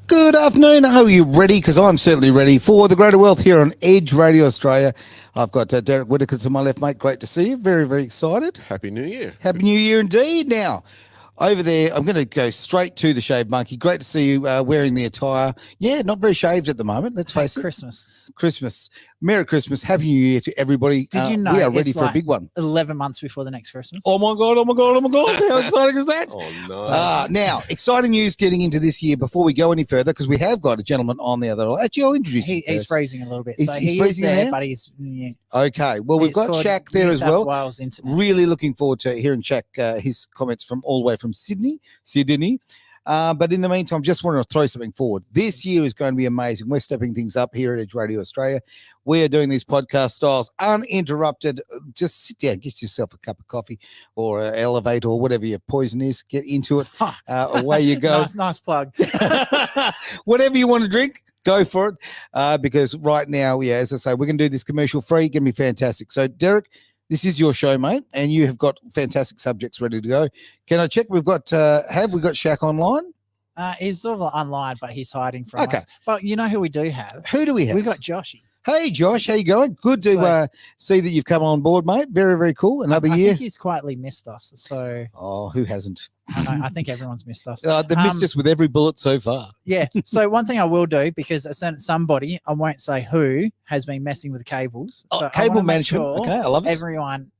Good afternoon. Are you ready? Because I'm certainly ready for the Greater Wealth here on Edge Radio Australia. I've got Derek Whittaker to my left, mate. Great to see you. Very, very excited. Happy New Year. Happy New Year indeed. Now, over there, I'm going to go straight to the Shaved Monkey. Great to see you wearing the attire. Yeah, not very shaved at the moment, let's face it. Christmas. Merry Christmas. Happy New Year to everybody. Did you know we are ready for a big one. 11 months before the next Christmas? Oh, my God. How exciting is that? Oh, no. Now, exciting news getting into this year before we go any further, because we have got a gentleman on the other. Actually, I'll introduce him. He's freezing a little bit. He's freezing there, now? but he's... Yeah. Okay. Well, we've got SHAK there as well. Wales Internet. Really looking forward to hearing SHAK, his comments from all the way from Sydney. But in the meantime, just want to throw something forward. This year is going to be amazing. We're stepping things up here at Edge Radio Australia. We are doing these podcast styles uninterrupted. Just sit down, get yourself a cup of coffee or elevate or whatever your poison is. Get into it. Away you go. Nice plug. Whatever you want to drink, go for it. Because right now, yeah, as I say, we're going to do this commercial free. Going to be fantastic. So, Derek, this is your show, mate, and you have got fantastic subjects ready to go. Can I check? Have we got SHAK online? He's sort of online, but he's hiding from us. But you know who we do have? Who do we have? We've got Joshy. Hey, Josh, how you going? Good to see that you've come on board, mate. Very, very cool. Another year. I think he's quietly missed us. So. Oh, who hasn't? I think everyone's missed us. They've missed us with every bullet so far. Yeah. So one thing I will do, because somebody, I won't say who, has been messing with cables. So cable management. Sure okay, I love it. Everyone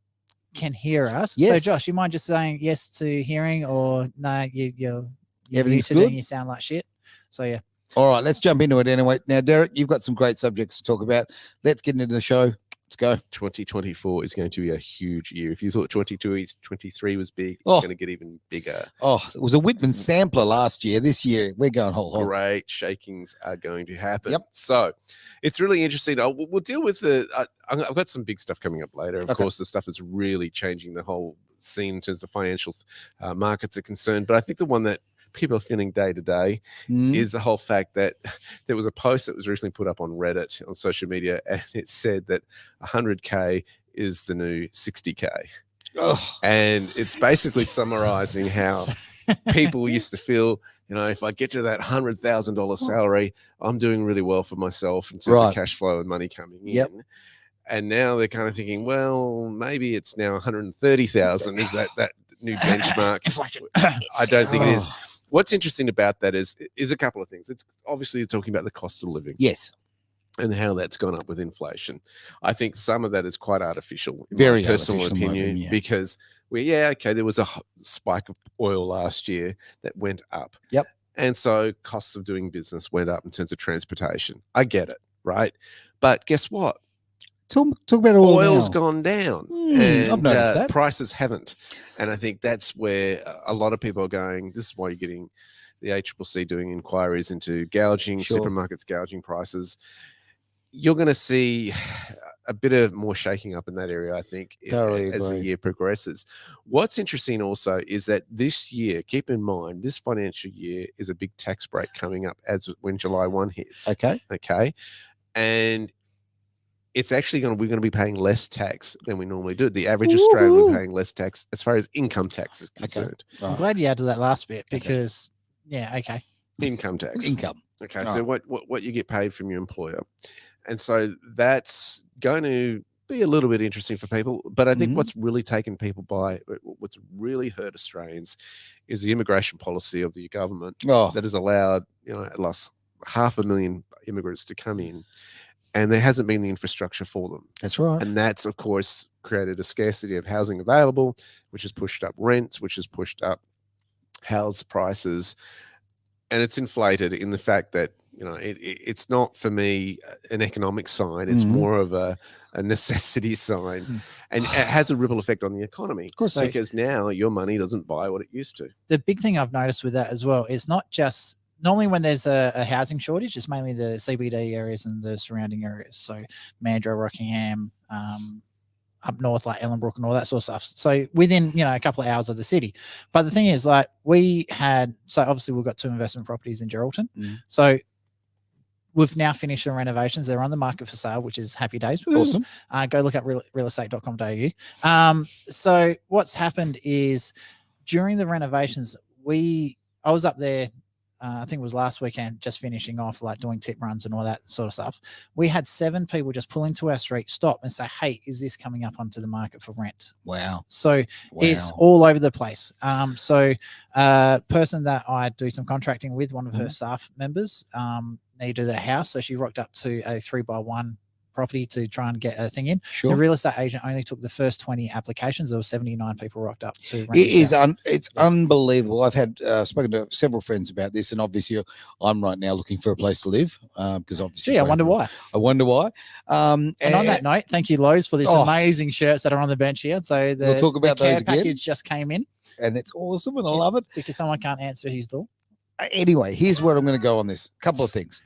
can hear us. Yes. So Josh, you mind just saying yes to hearing, or no, you're everything's muted good? and you sound like shit. So yeah. All right, let's jump into it anyway. Now, Derek, you've got some great subjects to talk about. Let's get into the show. Let's go. 2024 is going to be a huge year. If you thought 23 was big, it's going to get even bigger. Oh, it was a Whitman sampler last year. This year, we're going whole hog. Great shakings are going to happen. Yep. So it's really interesting. We'll deal with I've got some big stuff coming up later. Of course, the stuff that's really changing the whole scene in terms of financial markets are concerned. But I think the one that people are feeling day to day is the whole fact that there was a post that was recently put up on Reddit on social media, and it said that 100K is the new 60K. And it's basically summarizing how people used to feel, if I get to that $100,000 salary, I'm doing really well for myself in terms of cash flow and money coming in. And now they're kind of thinking, well, maybe it's now 130,000. Is that new benchmark? I don't think it is. What's interesting about that is a couple of things. It's obviously you're talking about the cost of living. Yes. And how that's gone up with inflation. I think some of that is quite artificial, in Very my personal opinion, because there was a spike of oil last year that went up. Yep. And so costs of doing business went up in terms of transportation. I get it, right? But guess what? Talk about oil's gone down, and I've noticed that. Prices haven't. And I think that's where a lot of people are going. This is why you're getting the ACCC doing inquiries into gouging, supermarkets gouging prices. You're going to see a bit of more shaking up in that area, I think, as the year progresses. What's interesting also is that this year, keep in mind, this financial year is a big tax break coming up when July 1 hits. Okay. And it's actually we're going to be paying less tax than we normally do. The average Australian will be paying less tax as far as income tax is concerned. I'm glad you added that last bit because, income tax. Income. Okay, so what you get paid from your employer. And so that's going to be a little bit interesting for people. But I think what's really taken people by, what's really hurt Australians is the immigration policy of the government that has allowed, at least 500,000 immigrants to come in. And there hasn't been the infrastructure for them. That's right. And that's, of course, created a scarcity of housing available, which has pushed up rents, which has pushed up house prices. And it's inflated in the fact that, it's not, for me, an economic sign. It's more of a necessity sign. And it has a ripple effect on the economy. Of course. Because now your money doesn't buy what it used to. The big thing I've noticed with that as well is not just normally when there's a housing shortage, it's mainly the CBD areas and the surrounding areas. So Mandurah, Rockingham, up north like Ellenbrook and all that sort of stuff. So within, a couple of hours of the city. But the thing is, obviously we've got 2 investment properties in Geraldton. So we've now finished the renovations. They're on the market for sale, which is happy days. Awesome. Go look up realestate.com.au. So what's happened is during the renovations, I was up there I think it was last weekend, just finishing off like doing tip runs and all that sort of stuff. We had 7 people just pull into our street, stop and say, "Hey, is this coming up onto the market for rent?" Wow. So it's all over the place. Person that I do some contracting with, one of her staff members, needed a house, so she rocked up to a 3x1 property to try and get a thing in. Sure. The real estate agent only took the first 20 applications. There were 79 people rocked up to rent It is house. it's unbelievable. I've had spoken to several friends about this, and obviously I'm right now looking for a place to live because obviously. Gee, I wonder why. I wonder why. And on that note, thank you, Lowe's, for these amazing shirts that are on the bench here. So we'll talk about the care those again. package just came in, and it's awesome, and I love it because someone can't answer his door. Anyway, here's where I'm going to go on this. Couple of things.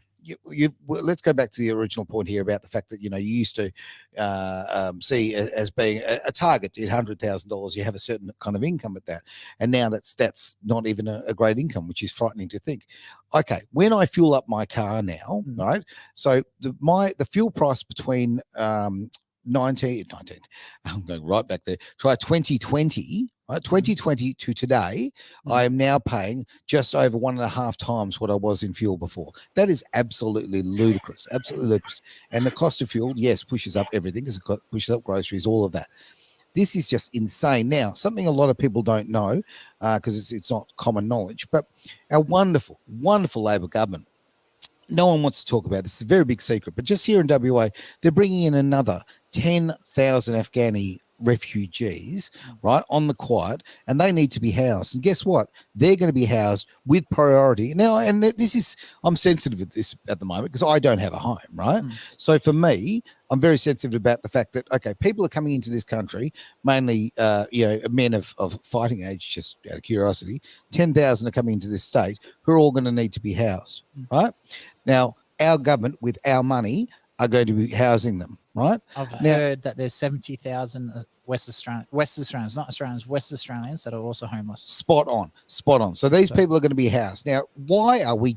Let's go back to the original point here about the fact that you used to see as being a target at $100,000. You have a certain kind of income at that, and now that's not even a great income, which is frightening to think. Okay, when I fuel up my car now, right? So the fuel price between 19, I'm going right back there. Try 2020. Right, 2020 to today, I am now paying just over 1.5 times what I was in fuel before. That is absolutely ludicrous, absolutely ludicrous. And the cost of fuel, yes, pushes up everything, because it pushes up groceries, all of that. This is just insane. Now, something a lot of people don't know, because it's not common knowledge, but our wonderful, wonderful Labor government, no one wants to talk about this. It's a very big secret, but just here in WA, they're bringing in another 10,000 Afghani refugees, right, on the quiet, and they need to be housed. And guess what? They're going to be housed with priority. Now, and this is, I'm sensitive at this at the moment because I don't have a home, right? So for me, I'm very sensitive about the fact that, okay, people are coming into this country, mainly, men of fighting age, just out of curiosity. 10,000 are coming into this state who are all going to need to be housed, right? Now, our government, with our money, are going to be housing them, right? I've heard that there's 70,000 West Australians, not Australians, West Australians that are also homeless. Spot on. So these people are going to be housed. Now, why are we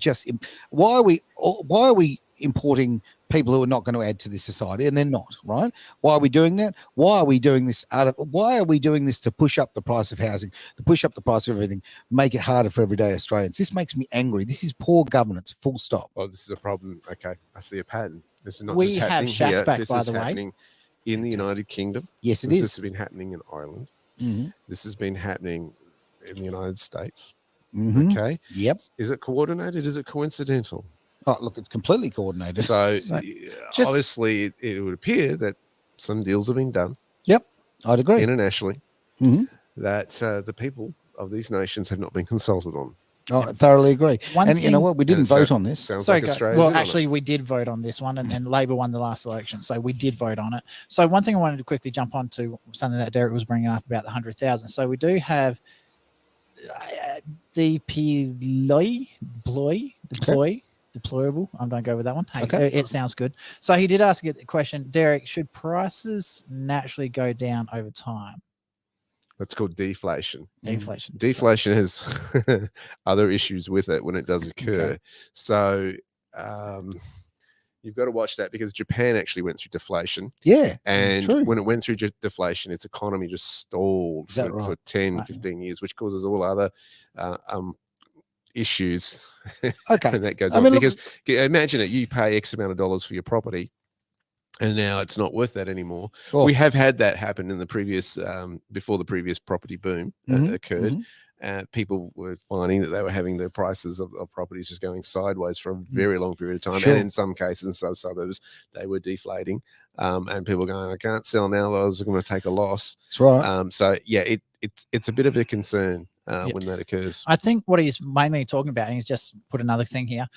importing people who are not going to add to this society, and they're not, right? Why are we doing that? Why are we doing this to push up the price of housing, to push up the price of everything, make it harder for everyday Australians? This makes me angry. This is poor governance, full stop. Well, this is a problem. Okay, I see a pattern. This is not we just have happening SHAK here. back, This by is the way. happening in the United Kingdom. Yes, it is. is. This has been happening in Ireland. This has been happening in the United States. Okay. Yep. Is it coordinated? Is it coincidental? Oh, look, it's completely coordinated. So obviously, it would appear that some deals have been done. Yep, I'd agree. Internationally, that the people of these nations have not been consulted on. Oh, I thoroughly agree. You know what? We didn't vote on this. Sorry, like well, actually, we did vote on this one, and Labor won the last election, so we did vote on it. So one thing I wanted to quickly jump on to, something that Derek was bringing up about the 100,000. So we do have deployable. I'm going to go with that one. Hey, okay. It sounds good. So he did ask the question, Derek, should prices naturally go down over time? That's called deflation. Deflation has other issues with it when it does occur. Okay. So you've got to watch that, because Japan actually went through deflation. Yeah. And true. when it went through deflation, its economy just stalled for 10, 15 years, which causes all other issues. Okay. And that goes on. Because imagine it, you pay X amount of dollars for your property, and now it's not worth that anymore. Sure. We have had that happen in the previous, before the previous property boom occurred. People were finding that they were having the prices of properties just going sideways for a very long period of time. Sure. And in some cases, in some suburbs, they were deflating. And people going, I can't sell now, those are going to take a loss. That's right. So, yeah, it's a bit of a concern when that occurs. I think what he's mainly talking about, and he's just put another thing here,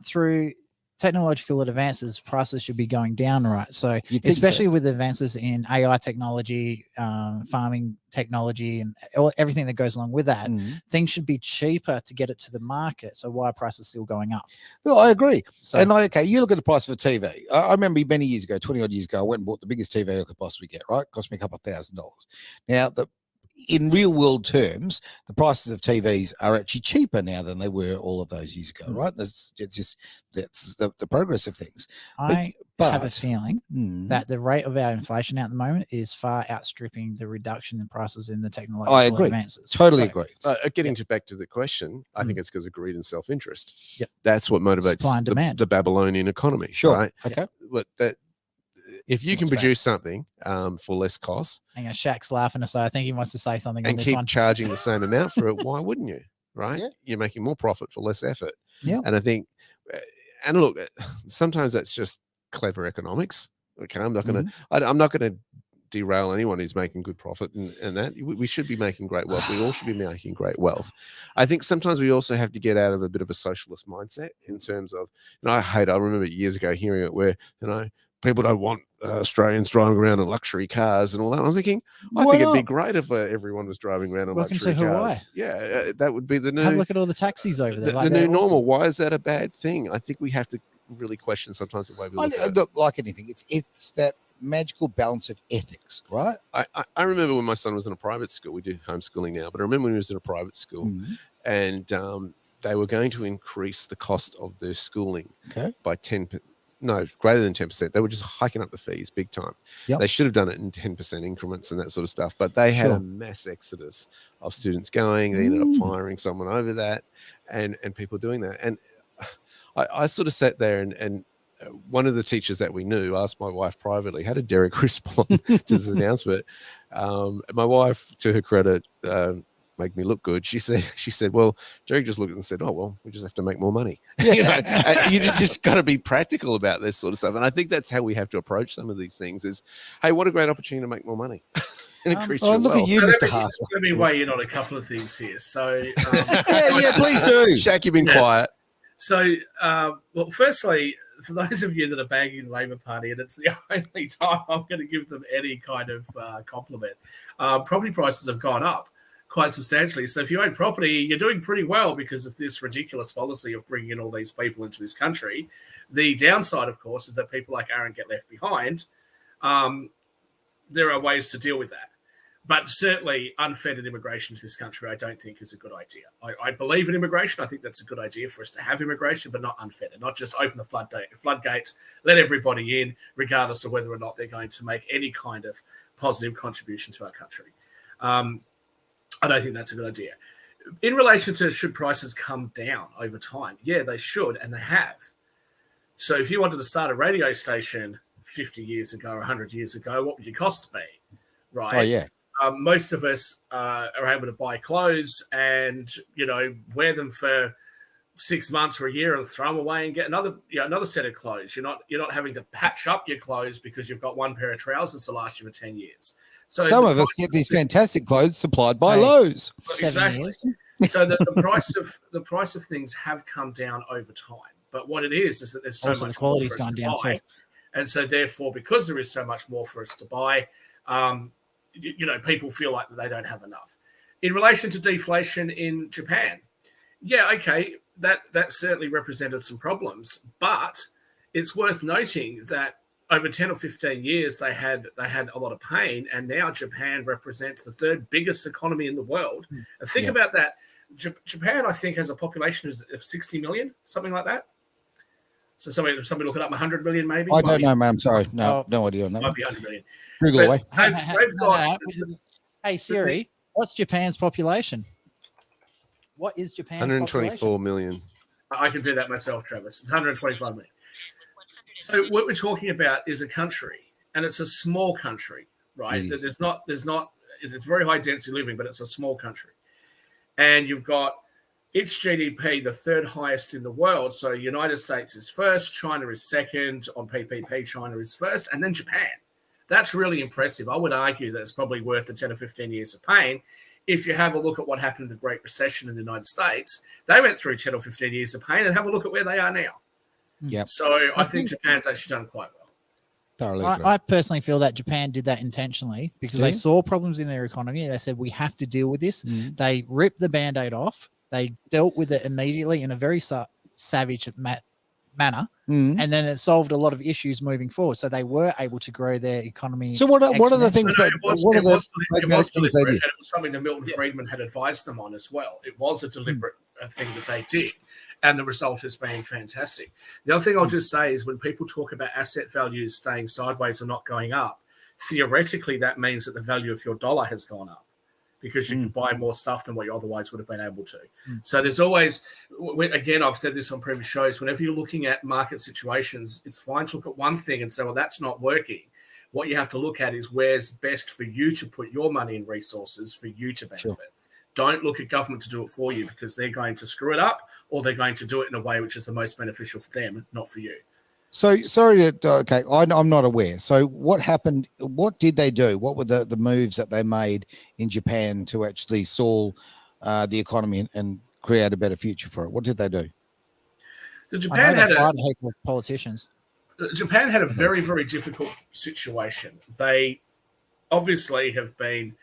through technological advances, prices should be going down, right? So especially with advances in AI technology, farming technology, and everything that goes along with that, things should be cheaper to get it to the market. So why are prices still going up? Well, I agree. So, and you look at the price of a TV. I remember many years ago, 20 odd years ago, I went and bought the biggest TV I could possibly get, right? It cost me a couple of $1,000. Now, in real world terms, the prices of TVs are actually cheaper now than they were all of those years ago, right? That's the progress of things. have a But feeling that the rate of our inflation at the moment is far outstripping the reduction in prices in the technological agree. advances. Totally So, agree. Getting back to the question, I think it's because of greed and self-interest. Yep. That's what motivates Supply and demand. the Babylonian economy. Sure. Right? Okay. But that if you can That's produce something for less cost Hang on, Shaq's laughing, so I think he wants to say something on and this keep one. charging the same amount for it, why wouldn't you? Right? Yeah. You're making more profit for less effort. Yeah. And I think, and look, sometimes that's just clever economics. Okay, I'm not going to. I'm not going to derail anyone who's making good profit, and that we should be making great wealth. We all should be making great wealth. I think sometimes we also have to get out of a bit of a socialist mindset in terms of. I remember years ago hearing it where people don't want Australians driving around in luxury cars and all that. I'm thinking, I think it'd be great if everyone was driving around in Welcome luxury to Hawaii. cars. Yeah, that would be the new. Have a look at all the taxis over there. The new normal. Why is that a bad thing? I think we have to really question sometimes the way we look at it. Look, like anything, it's that magical balance of ethics, right? I remember when my son was in a private school. We do homeschooling now, but I remember when he was in a private school, and they were going to increase the cost of their schooling by greater than 10%. They were just hiking up the fees big time. Yep. They should have done it in 10% increments and that sort of stuff. But they had a mass exodus of students going. They ended up firing someone over that, and people doing that. And I sort of sat there and one of the teachers that we knew asked my wife privately, how did Derek respond to this announcement? My wife, to her credit, make me look good. She said, well, Derek just looked and said, oh, well, we just have to make more money. You just got to be practical about this sort of stuff. And I think that's how we have to approach some of these things is, hey, what a great opportunity to make more money. And increase your look at you, Mr. Harper. Let me weigh in on a couple of things here. So, please do. Shaq, you've been quiet. So, well, firstly, for those of you that are bagging the Labor Party, and it's the only time I'm going to give them any kind of compliment, property prices have gone up quite substantially. So if you own property, you're doing pretty well because of this ridiculous policy of bringing in all these people into this country. The downside, of course, is that people like Aaron get left behind. There are ways to deal with that. But certainly unfettered immigration to this country, I don't think is a good idea. I believe in immigration. I think that's a good idea for us to have immigration, but not unfettered, not just open the floodgates, let everybody in, regardless of whether or not they're going to make any kind of positive contribution to our country. I don't think that's a good idea. In relation to should prices come down over time, yeah, they should, and they have. So if you wanted to start a radio station 50 years ago or 100 years ago, what would your costs be? Right? Oh, yeah. Most of us are able to buy clothes and, wear them for 6 months or a year and throw them away and get another set of clothes. You're not having to patch up your clothes because you've got one pair of trousers to last you for 10 years. So some of us get these fantastic clothes supplied by Lowe's. Exactly. So the price of things have come down over time. But what it is that there's so also much the quality's more for us gone to down buy. too. And so therefore, because there is so much more for us to buy, people feel like they don't have enough. In relation to deflation in Japan, yeah, okay, that certainly represented some problems, but it's worth noting that over 10 or 15 years, they had a lot of pain, and now Japan represents the third biggest economy in the world. And think about that. Japan, I think, has a population of 60 million, something like that. So somebody look it up, 100 million maybe? I don't know, man. Sorry. No idea on that. Might be 100 million. Google away. Hey, Siri, what's Japan's population? What is Japan's 124 million. I can do that myself, Travis. It's 125 million. So what we're talking about is a country, and it's a small country, right? It's very high density living, but it's a small country. And you've got its GDP, the third highest in the world. So United States is first, China is second, on PPP, China is first, and then Japan. That's really impressive. I would argue that it's probably worth the 10 or 15 years of pain. If you have a look at what happened in the Great Recession in the United States, they went through 10 or 15 years of pain, and have a look at where they are now. Yep. So I think Japan's actually done quite well. Thoroughly I personally feel that Japan did that intentionally because they saw problems in their economy. They said, we have to deal with this. They ripped the Band-Aid off. They dealt with it immediately in a very savage manner. Mhm. And then it solved a lot of issues moving forward. So they were able to grow their economy. So what are the things No, that it was, what are it the was, it pragmatic was things they deliberate, did? and it was something that Milton Friedman had advised them on as well. It was a deliberate thing that they did, and the result has been fantastic. The other thing I'll just say is when people talk about asset values staying sideways or not going up, theoretically that means that the value of your dollar has gone up because you can buy more stuff than what you otherwise would have been able to. So there's always, again, I've said this on previous shows, whenever you're looking at market situations, it's fine to look at one thing and say, well, that's not working. What you have to look at is where's best for you to put your money and resources for you to benefit. Sure. Don't look at government to do it for you because they're going to screw it up or they're going to do it in a way which is the most beneficial for them, not for you. So sorry to okay, I'm not aware. So what happened? What did they do? What were the moves that they made in Japan to actually solve the economy and create a better future for it? What did they do? So Japan had a heap of politicians. Japan had a very, very difficult situation. They obviously have been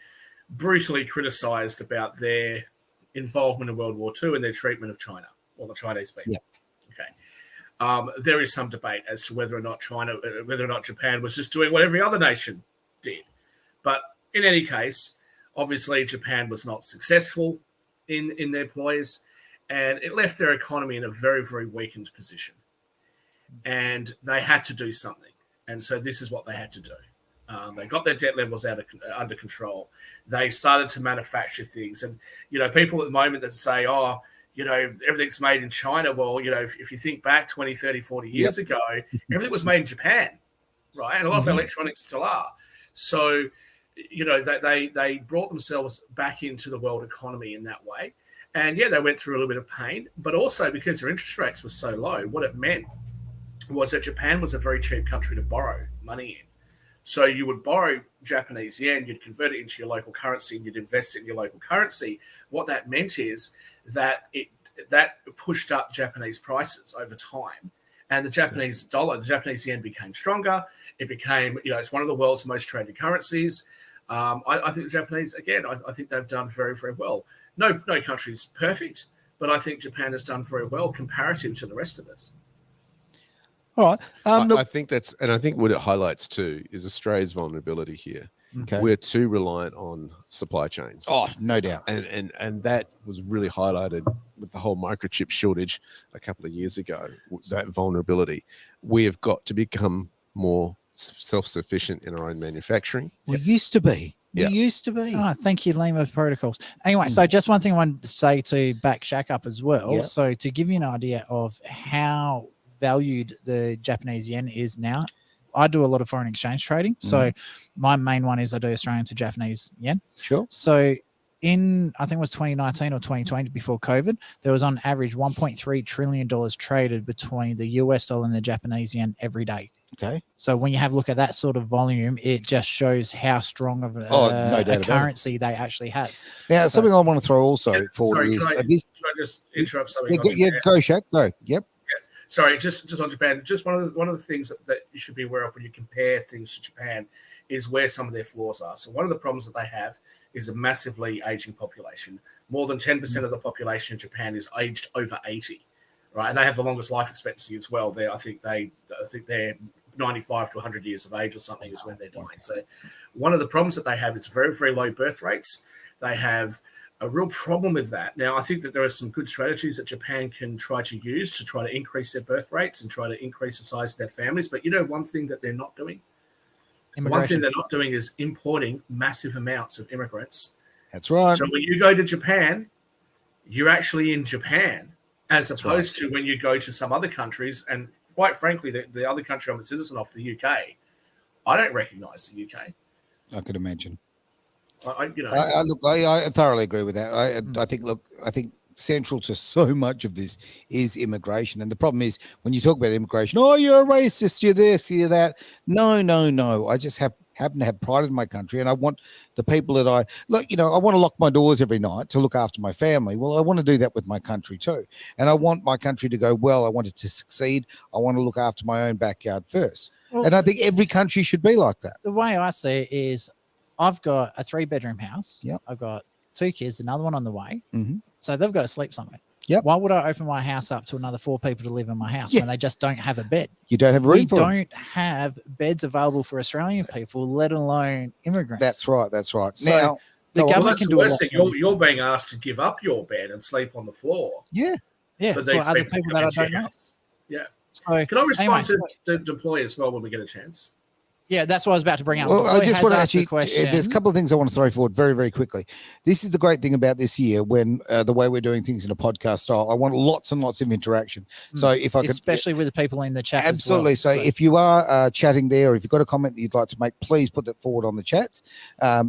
brutally criticized about their involvement in World War II and their treatment of China or the Chinese people. Yeah. Okay. There is some debate as to whether or not Japan was just doing what every other nation did. But in any case, obviously Japan was not successful in their ploys, and it left their economy in a very, very weakened position. And they had to do something. And so this is what they had to do. They got their debt levels under control. They started to manufacture things. And, people at the moment that say, everything's made in China. Well, if you think back 20, 30, 40 years ago, everything was made in Japan, right? And a lot of electronics still are. So, they brought themselves back into the world economy in that way. And, they went through a little bit of pain. But also because their interest rates were so low, what it meant was that Japan was a very cheap country to borrow money in. So you would borrow Japanese yen, you'd convert it into your local currency, and you'd invest it in your local currency. What that meant is that that pushed up Japanese prices over time. And the Japanese dollar, the Japanese yen became stronger. It became, it's one of the world's most traded currencies. I think the Japanese, again, I think they've done very, very well. No country's perfect, but I think Japan has done very well comparative to the rest of us. All right. I think I think what it highlights too is Australia's vulnerability here. Okay. We're too reliant on supply chains. Oh, no doubt. And that was really highlighted with the whole microchip shortage a couple of years ago, that vulnerability. We have got to become more self-sufficient in our own manufacturing. We used to be. Yeah. We used to be. Oh, thank you, Lima Protocols. Anyway, so just one thing I wanted to say to back SHAK up as well. Yeah. So to give you an idea of how valued the Japanese yen is now, I do a lot of foreign exchange trading. So my main one is I do Australian to Japanese yen. Sure. So in, I think it was 2019 or 2020 before COVID, there was on average $1.3 trillion traded between the US dollar and the Japanese yen every day. Okay. So when you have a look at that sort of volume, it just shows how strong of a currency they actually have. Now, something I want to throw also forward is can I just interrupt something? Go, SHAK. Go. Yep. Sorry, just on Japan. Just one of the things that you should be aware of when you compare things to Japan is where some of their flaws are. So one of the problems that they have is a massively aging population. More than 10% of the population in Japan is aged over 80, right? And they have the longest life expectancy as well. I think they're 95 to 100 years of age or something is when they're dying. So one of the problems that they have is very, very low birth rates. They have a real problem with that. Now, I think that there are some good strategies that Japan can try to use to try to increase their birth rates and try to increase the size of their families. But one thing that they're not doing? One thing they're not doing is importing massive amounts of immigrants. That's right. So when you go to Japan, you're actually in Japan, as opposed to when you go to some other countries. And quite frankly, the other country I'm a citizen of, the UK, I don't recognize the UK. I could imagine. I I thoroughly agree with that. I think central to so much of this is immigration. And the problem is when you talk about immigration, oh, you're a racist, you're this, you're that. No. I just happen to have pride in my country, and I want the people that I want to lock my doors every night to look after my family. Well, I want to do that with my country too. And I want my country to go well. I want it to succeed. I want to look after my own backyard first. Well, and I think every country should be like that. The way I see it is I've got a 3-bedroom house. Yeah. I've got 2 kids, another one on the way. Mm-hmm. So they've got to sleep somewhere. Yep. Why would I open my house up to another 4 people to live in my house Yeah. when they just don't have a bed? You don't have room We for them. don't have beds available for Australian people, let alone immigrants. That's right. That's right. So now, the go on. Well, government that's can the do a worst lot thing. more this You're way. being asked to give up your bed and sleep on the floor Yeah. Yeah, for for these other people people to that come I into your don't know. house. Yeah. So Can I respond anyway, to deploy as well when we get a chance? yeah, that's what I was about to bring up. Well, I Deploy just has want to asked the actually, there's a question. couple of things I want to throw forward very, very quickly. This is the great thing about this year when the way we're doing things in a podcast style. I want lots and lots of interaction. So if I could, especially with the people in the chat. absolutely. As well. So if you are chatting there, or if you've got a comment that you'd like to make, please put that forward on the chats.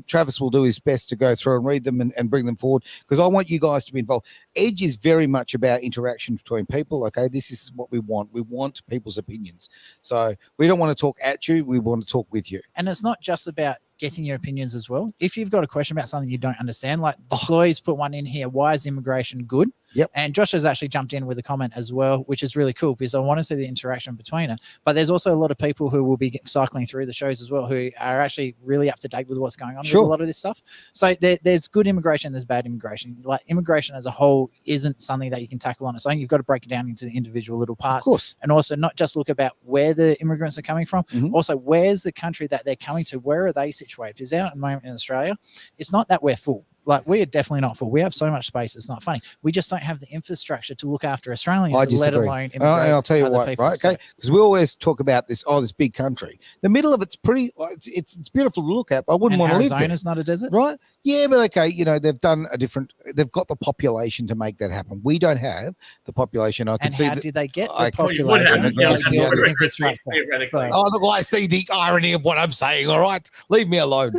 Travis will do his best to go through and read them and bring them forward, because I want you guys to be involved. Edge is very much about interaction between people. Okay, this is what we want. We want people's opinions. So we don't want to talk at you. We want to talk with you. And it's not just about getting your opinions as well. If you've got a question about something you don't understand, like Deploy's put one in here, why is immigration good? Yep. And Josh has actually jumped in with a comment as well, which is really cool because I want to see the interaction between it. But there's also a lot of people who will be cycling through the shows as well who are actually really up to date with what's going on with a lot of this stuff. So there's good immigration, there's bad immigration. Like immigration as a whole isn't something that you can tackle on its own. You've got to break it down into the individual little parts. Of course. And also not just look about where the immigrants are coming from, also where's the country that they're coming to, where are they situated? Because out at the moment in Australia, it's not that we're full. Like, we are definitely not full. We have so much space. It's not funny. We just don't have the infrastructure to look after Australians, let alone immigrate. I'll tell you what, people. right? Okay, because we always talk about this. Oh, this big country. The middle of it's pretty. It's beautiful to look at. But I wouldn't want to live there. Arizona's not a desert, right? Yeah, but okay. You know, they've done a different. They've got the population to make that happen. We don't have the population. I can and see how that. did they get I- the population? Theoretically. Oh, look, I see the irony of what I'm saying. All right, leave me alone.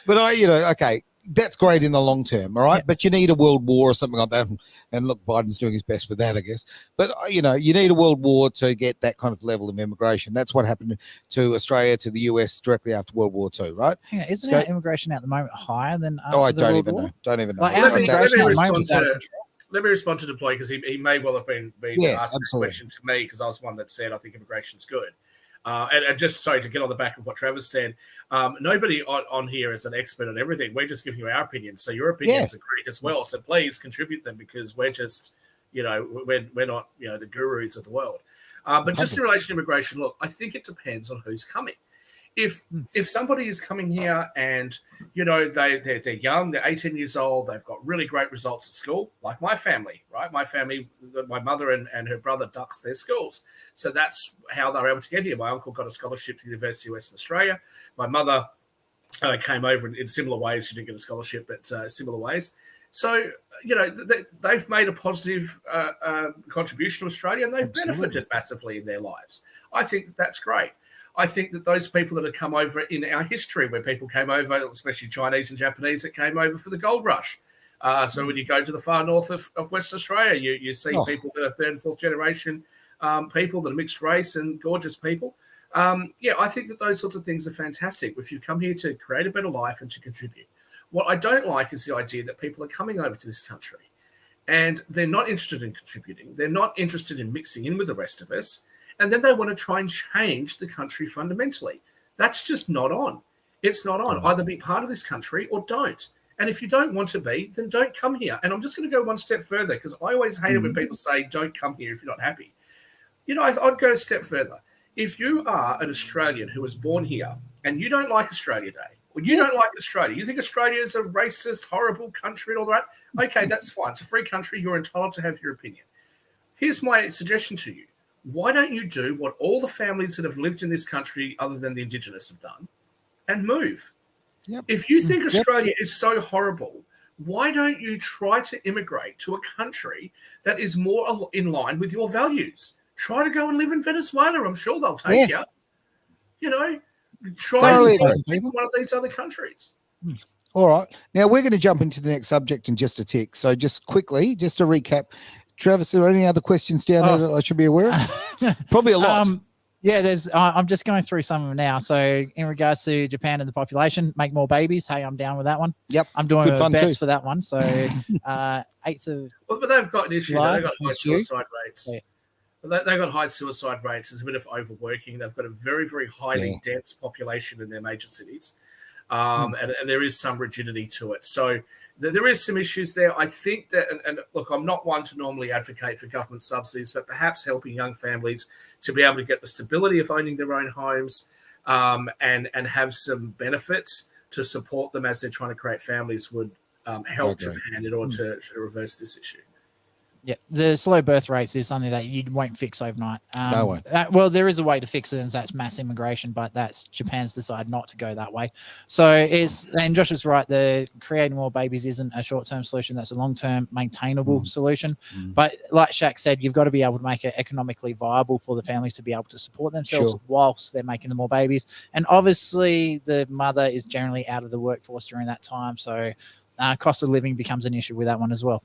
But okay. That's great in the long term, all right? Yeah. But you need a world war or something like that. And look, Biden's doing his best with that, I guess. But, you need a world war to get that kind of level of immigration. That's what happened to Australia, to the US directly after World War II, right? Yeah, isn't our immigration at the moment higher than I don't even know. Don't even know. Like, our immigration at the moment let me respond to Deploy, because he may well have been asked a question to me, because I was one that said I think immigration's good. And just sorry to get on the back of what Travis said, nobody on here is an expert on everything. We're just giving you our opinions. So your opinions are great as well. So please contribute them, because we're just, we're not, the gurus of the world. But just in relation to immigration, look, I think it depends on who's coming. If somebody is coming here and, they're young, they're 18 years old, they've got really great results at school, like my family, right? My family, my mother and her brother ducks their schools. So that's how they're able to get here. My uncle got a scholarship to the University of Western Australia. My mother came over in similar ways. She didn't get a scholarship, but similar ways. So, they've made a positive contribution to Australia, and they've benefited massively in their lives. I think that's great. I think that those people that have come over in our history, where people came over, especially Chinese and Japanese, that came over for the gold rush. So when you go to the far north of Western Australia, you see people that are third and fourth generation people that are mixed race and gorgeous people. I think that those sorts of things are fantastic if you come here to create a better life and to contribute. What I don't like is the idea that people are coming over to this country and they're not interested in contributing. They're not interested in mixing in with the rest of us. And then they want to try and change the country fundamentally. That's just not on. It's not on. Either be part of this country or don't. And if you don't want to be, then don't come here. And I'm just going to go one step further, because I always hate it when people say, don't come here if you're not happy. I'd go a step further. If you are an Australian who was born here and you don't like Australia Day, or you don't like Australia, you think Australia is a racist, horrible country and all that, okay, that's fine. It's a free country. You're entitled to have your opinion. Here's my suggestion to you. Why don't you do what all the families that have lived in this country, other than the Indigenous, have done, and move? Yep. If you think Australia is so horrible, why don't you try to immigrate to a country that is more in line with your values? Try to go and live in Venezuela. I'm sure they'll take you. Try to live in one of these other countries. All right. Now we're going to jump into the next subject in just a tick. So just quickly, just to recap, Travis, are there any other questions down there that I should be aware of? Probably a lot. There's. I'm just going through some of them now. So in regards to Japan and the population, make more babies. Hey, I'm down with that one. Yep, I'm doing my best for that one. So 8th of. Well, but they've got an issue. They've got high suicide rates. Yeah. They've got high suicide rates. There's a bit of overworking. They've got a very, very highly dense population in their major cities. and there is some rigidity to it. So there is some issues there. I think that, and look, I'm not one to normally advocate for government subsidies, but perhaps helping young families to be able to get the stability of owning their own homes and have some benefits to support them as they're trying to create families would help Japan in order to reverse this issue. Yeah, the slow birth rates is something that you won't fix overnight. No way. Well, there is a way to fix it, and that's mass immigration, but that's Japan's decided not to go that way. So and Josh is right. The creating more babies isn't a short-term solution. That's a long-term maintainable solution. But like SHAK said, you've got to be able to make it economically viable for the families to be able to support themselves whilst they're making the more babies. And obviously, the mother is generally out of the workforce during that time, so cost of living becomes an issue with that one as well.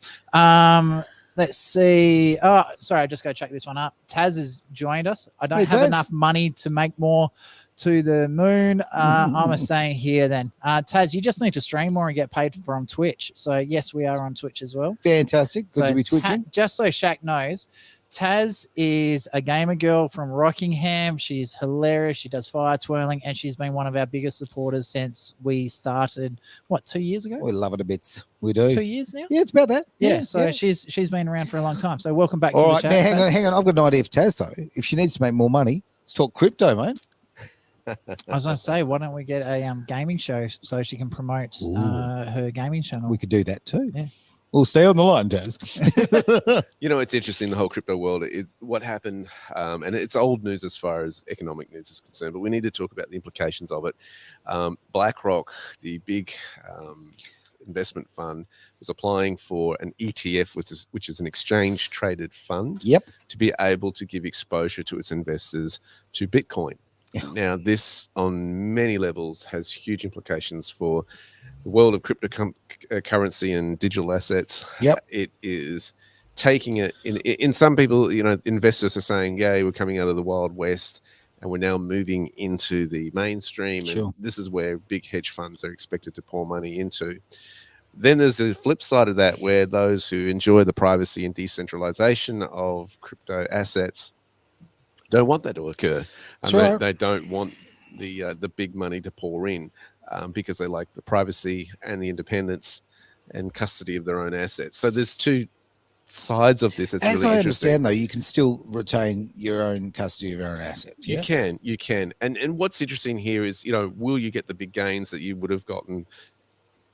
Let's see. Oh, sorry, I just go check this one up. Taz has joined us. I don't have enough money to make more to the moon. I'm saying here then. Taz, you just need to stream more and get paid from Twitch. So, yes, we are on Twitch as well. Fantastic. Good to be twitching. Just so SHAK knows, Taz is a gamer girl from Rockingham. She's hilarious. She does fire twirling, and she's been one of our biggest supporters since we started, 2 years ago? We love it a bit. We do. 2 years now? Yeah, it's about that. Yeah, so she's been around for a long time. So welcome back to the chat. Now, hang on. I've got an idea for Taz, though. If she needs to make more money, let's talk crypto, mate. I was going to say, why don't we get a gaming show so she can promote her gaming channel? We could do that too. Yeah. We'll stay on the line, Taz. It's interesting, the whole crypto world. It's what happened, and it's old news as far as economic news is concerned, but we need to talk about the implications of it. BlackRock, the big investment fund, was applying for an ETF, which is an exchange-traded fund, to be able to give exposure to its investors to Bitcoin. Now, this on many levels has huge implications for the world of cryptocurrency and digital assets. It is taking it in some people, investors are saying, we're coming out of the Wild West and we're now moving into the mainstream. And this is where big hedge funds are expected to pour money into. Then there's the flip side of that, where those who enjoy the privacy and decentralization of crypto assets don't want that to occur. And they don't want the big money to pour in because they like the privacy and the independence and custody of their own assets. So there's two sides of this. It's As really I interesting. understand, though, you can still retain your own custody of your own assets. You can. And what's interesting here is, will you get the big gains that you would have gotten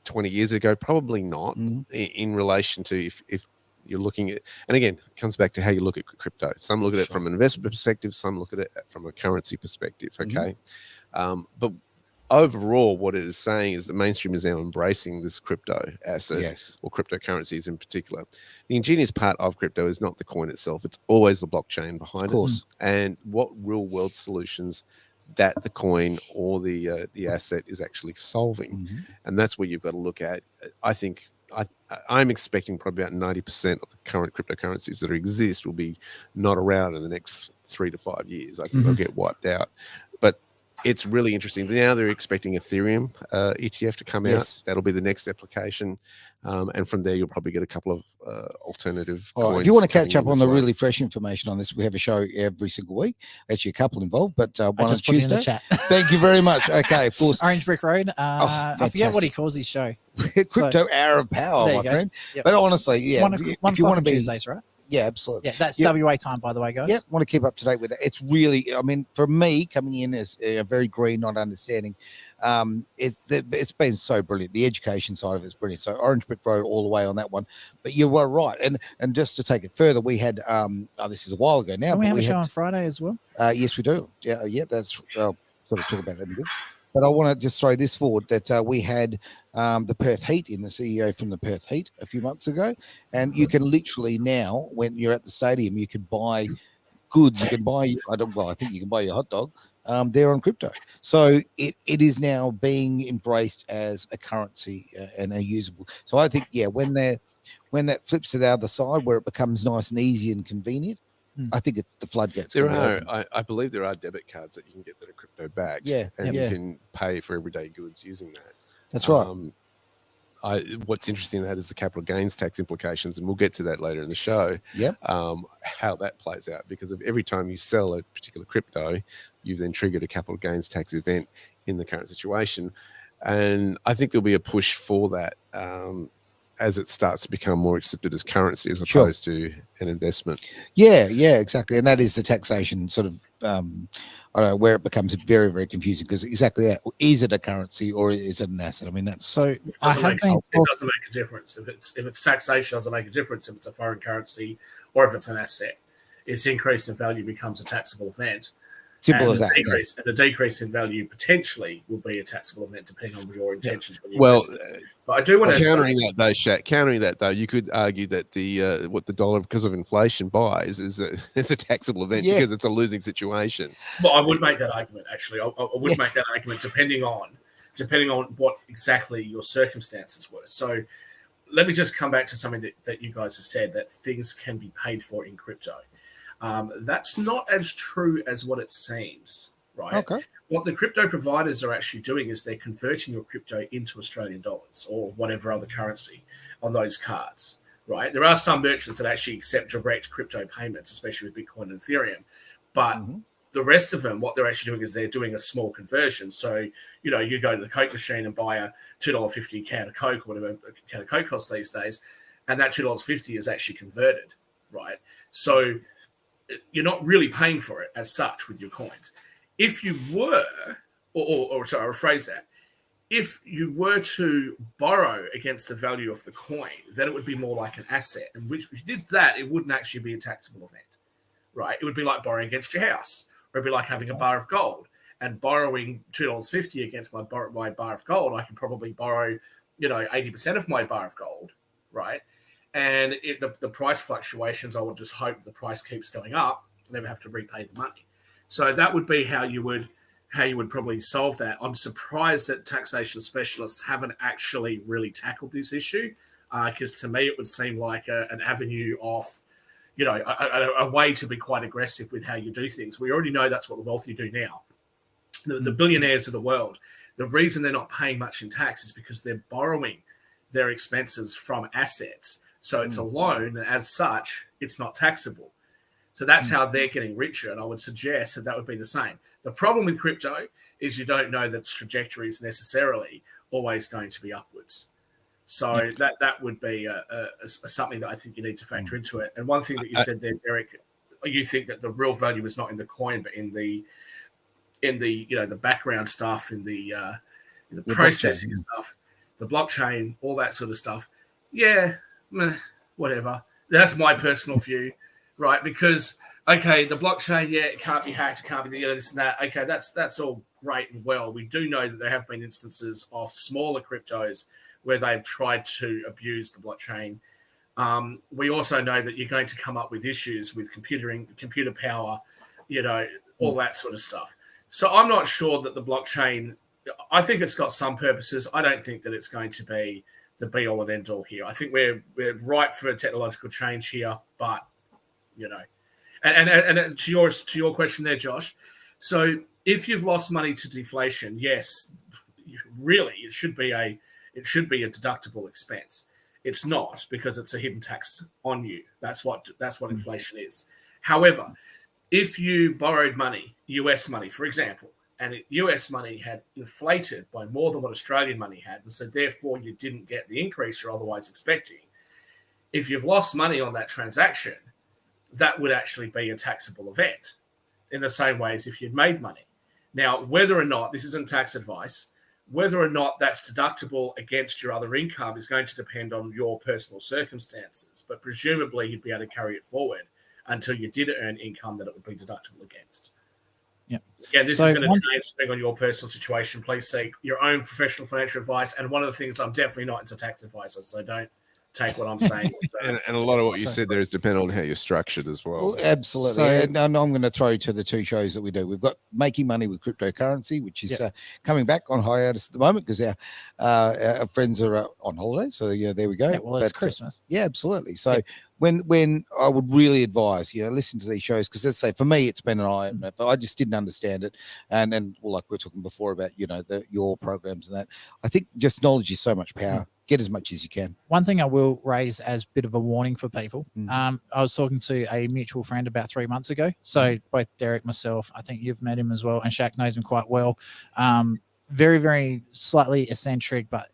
20 years ago? Probably not in relation to if you're looking at, and again, it comes back to how you look at crypto. Some look at it from an investment perspective, some look at it from a currency perspective. Okay. But overall, what it is saying is the mainstream is now embracing this crypto asset or cryptocurrencies in particular. The ingenious part of crypto is not the coin itself. It's always the blockchain behind it. And what real world solutions that the coin or the asset is actually solving. And that's where you've got to look at. I think I'm expecting probably about 90% of the current cryptocurrencies that exist will be not around in the next 3 to 5 years. I think they'll get wiped out. But it's really interesting. Now they're expecting Ethereum ETF to come out. That'll be the next application. And from there, you'll probably get a couple of alternative coins. If you want to catch up on the really fresh information on this, we have a show every single week. Actually, a couple involved, but one on Tuesday. In the chat. Thank you very much. Okay, of course. Orange Brick Road. I forget what he calls his show. Crypto Hour of Power, my friend. But honestly, if you want to be Tuesdays, right? Yeah, absolutely. Yeah, that's WA time, by the way, guys. Yeah, want to keep up to date with it. It's really, for me, coming in as very green, not understanding, it's been so brilliant. The education side of it's brilliant. So Orange Brick Road all the way on that one. But you were right. And just to take it further, we had, this is a while ago now. Don't we have a show on Friday as well? Yes, we do. Yeah, that's, I'll sort of talk about that in a bit. But I want to just throw this forward that we had the Perth Heat the CEO from the Perth Heat a few months ago. And you can literally now, when you're at the stadium, you can buy goods. You can buy, I think you can buy your hot dog there on crypto. So it is now being embraced as a currency and a usable. So I think, when that flips to the other side where it becomes nice and easy and convenient, I think it's the floodgates. I believe there are debit cards that you can get that are crypto backed. And you can pay for everyday goods using that. That's right. What's interesting in that is the capital gains tax implications, and we'll get to that later in the show. How that plays out, because of every time you sell a particular crypto, you've then triggered a capital gains tax event in the current situation. And I think there'll be a push for that as it starts to become more accepted as currency as Sure. opposed to an investment. Yeah, exactly. And that is the taxation sort of, I don't know, where it becomes very, very confusing because exactly that. Is it a currency or is it an asset? I mean, that's So I have it been. doesn't make a difference if it's taxation. Doesn't make a difference if it's a foreign currency or if it's an asset. Its increase in value becomes a taxable event. simple And as that. the decrease in value potentially will be a taxable event depending on your intentions. When you Well, but I do want to countering that though, you could argue that the what the dollar because of inflation buys is a taxable event because it's a losing situation. Well, I would make that argument actually. I would make that argument depending on what exactly your circumstances were. So let me just come back to something that you guys have said, that things can be paid for in crypto. That's not as true as what it seems, right? Okay. What the crypto providers are actually doing is they're converting your crypto into Australian dollars or whatever other currency on those cards, right? There are some merchants that actually accept direct crypto payments, especially with Bitcoin and Ethereum, but the rest of them, what they're actually doing is they're doing a small conversion. So, you know, you go to the Coke machine and buy a $2.50 can of Coke, or whatever a can of Coke costs these days, and that $2.50 is actually converted, right? So you're not really paying for it as such with your coins. If you were, or sorry, I'll rephrase that. If you were to borrow against the value of the coin, then it would be more like an asset. And if you did that, it wouldn't actually be a taxable event, right? It would be like borrowing against your house, or it'd be like having a bar of gold and borrowing $2.50 against my bar of gold. I can probably borrow, 80% of my bar of gold, right? And the price fluctuations, I would just hope the price keeps going up and never have to repay the money. So that would be how you would probably solve that. I'm surprised that taxation specialists haven't actually really tackled this issue, because to me it would seem like an avenue of, a way to be quite aggressive with how you do things. We already know that's what the wealthy do now. The billionaires of the world, the reason they're not paying much in tax is because they're borrowing their expenses from assets. So it's a loan, and as such, it's not taxable. So that's how they're getting richer, and I would suggest that would be the same. The problem with crypto is you don't know that its trajectory is necessarily always going to be upwards. So that would be something that I think you need to factor into it. And one thing that you said there, Derek, you think that the real value is not in the coin, but in the the background stuff, in the processing stuff, the blockchain, all that sort of stuff. Yeah, whatever. That's my personal view, right? Because okay, the blockchain, it can't be hacked, it can't be this and that. Okay, that's all great and well. We do know that there have been instances of smaller cryptos where they've tried to abuse the blockchain. We also know that you're going to come up with issues with computer power, all that sort of stuff. So I'm not sure that the blockchain, I think it's got some purposes. I don't think that it's going to be the be all and end all here. I think we're ripe for technological change here, but and to your question there, Josh. So if you've lost money to deflation, yes, really it should be a deductible expense. It's not, because it's a hidden tax on you. That's what inflation is. However, if you borrowed money, US money, for example, and US money had inflated by more than what Australian money had, and so therefore you didn't get the increase you're otherwise expecting, if you've lost money on that transaction, that would actually be a taxable event in the same way as if you'd made money. Now, whether or not, this isn't tax advice, whether or not that's deductible against your other income is going to depend on your personal circumstances, but presumably you'd be able to carry it forward until you did earn income that it would be deductible against. Yeah. Again, this is going to change depending on your personal situation. Please seek your own professional financial advice. And one of the things, I'm definitely not into tax advisor, so don't take what I'm saying. And a lot of what you said there is dependent on how you're structured as well. Absolutely. So, and I'm going to throw to the two shows that we do. We've got Making Money with Cryptocurrency, which is coming back on hiatus at the moment because our friends are on holiday. So there we go. Yeah, well, it's Christmas. Yeah, absolutely. So when I would really advise, listen to these shows, because let's say for me, it's been an eye opener, but I just didn't understand it. And like we were talking before about, your programs and that, I think just knowledge is so much power. Get as much as you can. One thing I will raise as a bit of a warning for people. I was talking to a mutual friend about 3 months ago. So both Derek, myself, I think you've met him as well, and SHAK knows him quite well. very, very slightly eccentric, but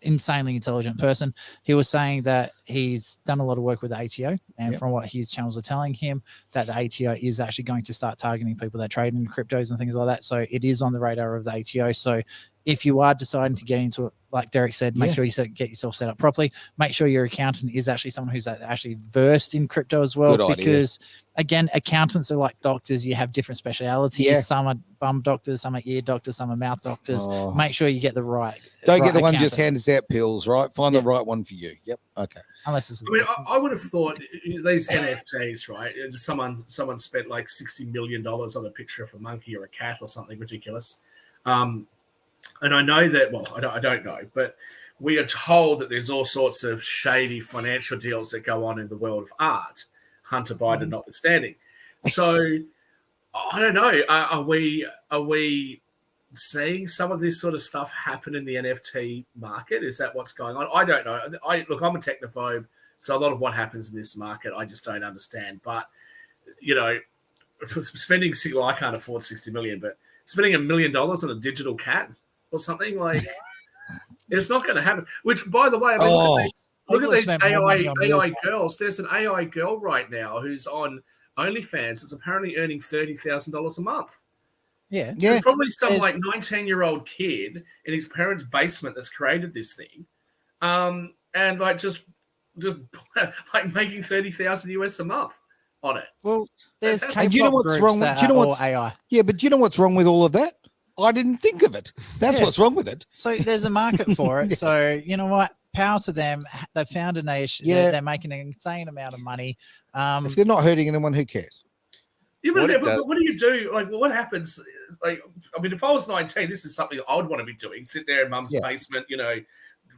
insanely intelligent person. He was saying that he's done a lot of work with the ATO, and from what his channels are telling him, that the ATO is actually going to start targeting people that trade in cryptos and things like that. So it is on the radar of the ATO. So if you are deciding to get into it, like Derek said, make sure you get yourself set up properly. Make sure your accountant is actually someone who's actually versed in crypto as well. Good idea. Because again, accountants are like doctors. You have different specialities. Yeah. Some are bum doctors, some are ear doctors, some are mouth doctors. Make sure you get the right. Don't get the one just hands out pills, right? Find the right one for you. Yep. Okay. Unless it's. I mean, I would have thought these NFTs, right? Someone spent like $60 million on a picture of a monkey or a cat or something ridiculous. And I know that, well, I don't know, but we are told that there's all sorts of shady financial deals that go on in the world of art, Hunter Biden notwithstanding. So I don't know. Are we seeing some of this sort of stuff happen in the NFT market? Is that what's going on? I don't know. Look, I'm a technophobe, so a lot of what happens in this market I just don't understand. But spending, well, I can't afford $60 million, but spending $1 million on a digital cat or something, like it's not going to happen. Which, by the way, I mean, look at these AI girls. There's an AI girl right now who's on OnlyFans. It's apparently earning $30,000 a month. Yeah. There's probably some like 19-year-old kid in his parents' basement that's created this thing, and like just like making $30,000 a month on it. Well, there's and you know what's wrong with AI. Yeah, but you know what's wrong with all of that? I didn't think of it. That's what's wrong with it. So there's a market for it. So you know what? Power to them. They found a niche. Yeah. They're making an insane amount of money. If they're not hurting anyone, who cares? Yeah, but what do you do? Like, what happens? Like, I mean, if I was 19, this is something I would want to be doing. Sit there in mum's basement,